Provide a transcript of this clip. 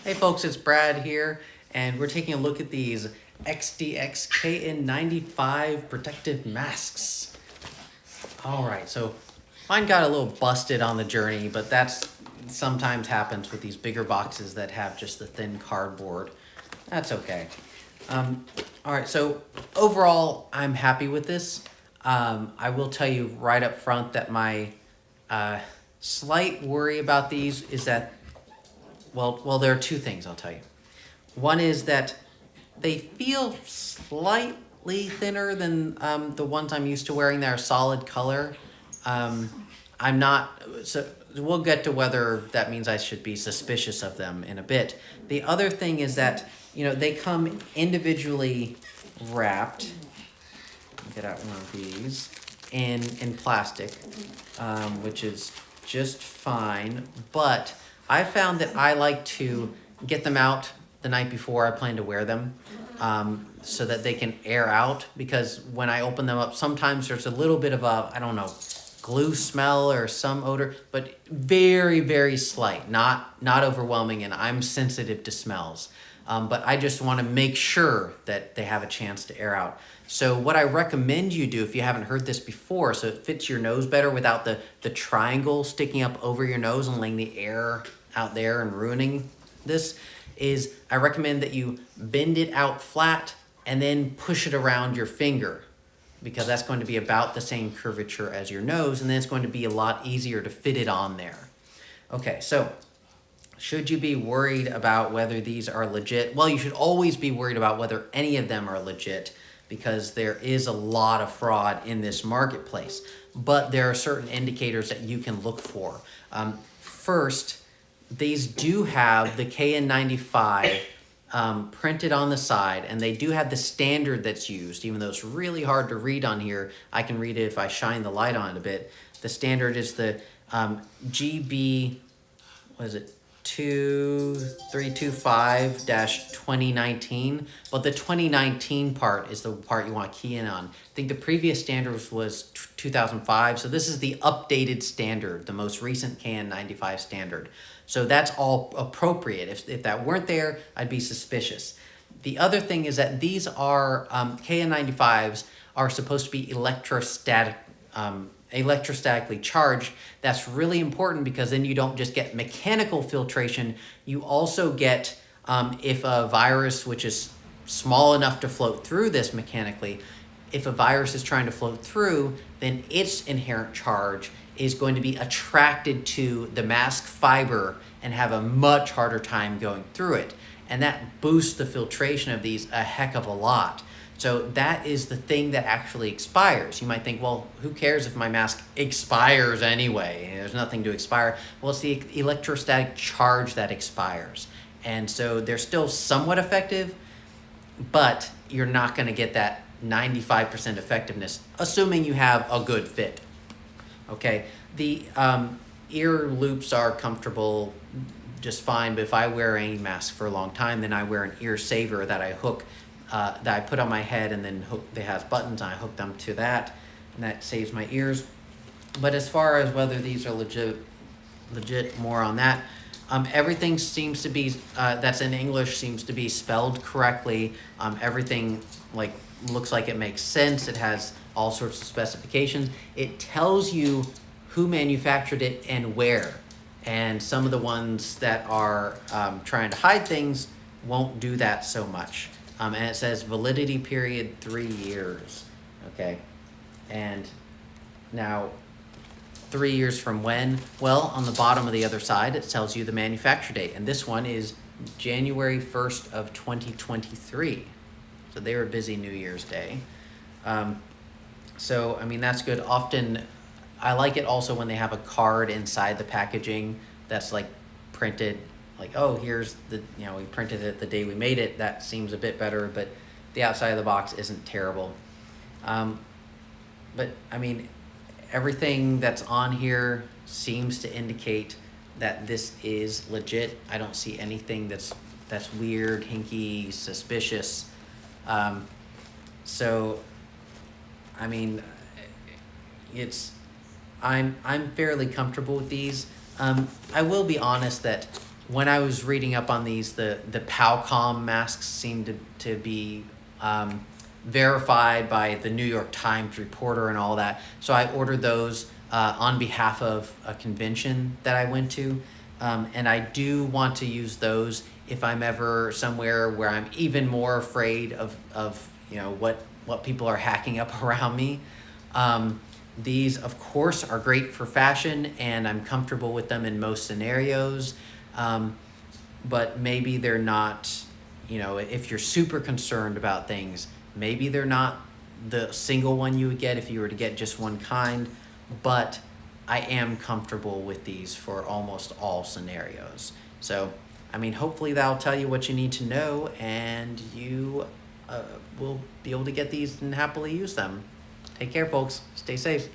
Hey folks, it's Brad here, and we're taking a look at these XDX KN95 protective masks. Alright, so mine got a little busted on the journey, but that's sometimes happens with these bigger boxes that have just the thin cardboard. That's okay. Alright, so overall, I'm happy with this. I will tell you right up front that my slight worry about these is that well, there are two things I'll tell you. One is that they feel slightly thinner than the ones I'm used to wearing that are solid color. I'm not, so we'll get to whether that means I should be suspicious of them in a bit. The other thing is that, you know, they come individually wrapped. Get out one of these in plastic, which is just fine, but I found that I like to get them out the night before I plan to wear them, so that they can air out, because when I open them up, sometimes there's a little bit of a, I don't know, glue smell or some odor, but very, very slight, not overwhelming, and I'm sensitive to smells. But I just want to make sure that they have a chance to air out. So what I recommend you do, if you haven't heard this before, so it fits your nose better without the triangle sticking up over your nose and letting the air out there and ruining this, is I recommend that you bend it out flat and then push it around your finger, because that's going to be about the same curvature as your nose, and then it's going to be a lot easier to fit it on there. Okay, so should you be worried about whether these are legit? Well, you should always be worried about whether any of them are legit, because there is a lot of fraud in this marketplace. But there are certain indicators that you can look for. First, these do have the KN95 printed on the side, and they do have the standard that's used, even though it's really hard to read on here. I can read it if I shine the light on it a bit. The standard is the GB, what is it, 2325-2019, but the 2019 part is the part you want to key in on. I think the previous standard was 2005, so this is the updated standard, the most recent KN95 standard. So that's all appropriate. If that weren't there, I'd be suspicious. The other thing is that these are, KN95s are supposed to be electrostatically charged. That's really important, because then you don't just get mechanical filtration, you also get, if a virus, which is small enough to float through this mechanically, if a virus is trying to float through, then its inherent charge is going to be attracted to the mask fiber and have a much harder time going through it. And that boosts the filtration of these a heck of a lot. So that is the thing that actually expires. You might think, well, who cares if my mask expires anyway? There's nothing to expire. Well, it's the electrostatic charge that expires. And so they're still somewhat effective, but you're not going to get that 95% effectiveness, assuming you have a good fit. Okay, the ear loops are comfortable just fine, but if I wear any mask for a long time, then I wear an ear saver that I hook, that I put on my head, and then it has buttons, and I hook them to that, and that saves my ears. But as far as whether these are legit, more on that. Everything seems to be, that's in English, seems to be spelled correctly. Everything looks like it makes sense. It has all sorts of specifications. It tells you who manufactured it and where. And some of the ones that are trying to hide things won't do that so much. And it says validity period 3 years. Okay, and now 3 years from when? Well, on the bottom of the other side, it tells you the manufacture date, and this one is January 1st of 2023. So they were busy New Year's Day. So, I mean, that's good. Often, I like it also when they have a card inside the packaging that's printed, oh, here's the, we printed it the day we made it. That seems a bit better, but the outside of the box isn't terrible. But, I mean, everything that's on here seems to indicate that this is legit. I don't see anything that's weird, hinky, suspicious. So, I mean, I'm fairly comfortable with these. I will be honest that when I was reading up on these, the Palcom masks seemed to be verified by the New York Times reporter and all that. So I ordered those on behalf of a convention that I went to. And I do want to use those if I'm ever somewhere where I'm even more afraid of you know, what people are hacking up around me. These, of course, are great for fashion, and I'm comfortable with them in most scenarios. But maybe they're not, you know, if you're super concerned about things, maybe they're not the single one you would get if you were to get just one kind, but I am comfortable with these for almost all scenarios. So, I mean, hopefully that'll tell you what you need to know, and you will be able to get these and happily use them. Take care, folks. Stay safe.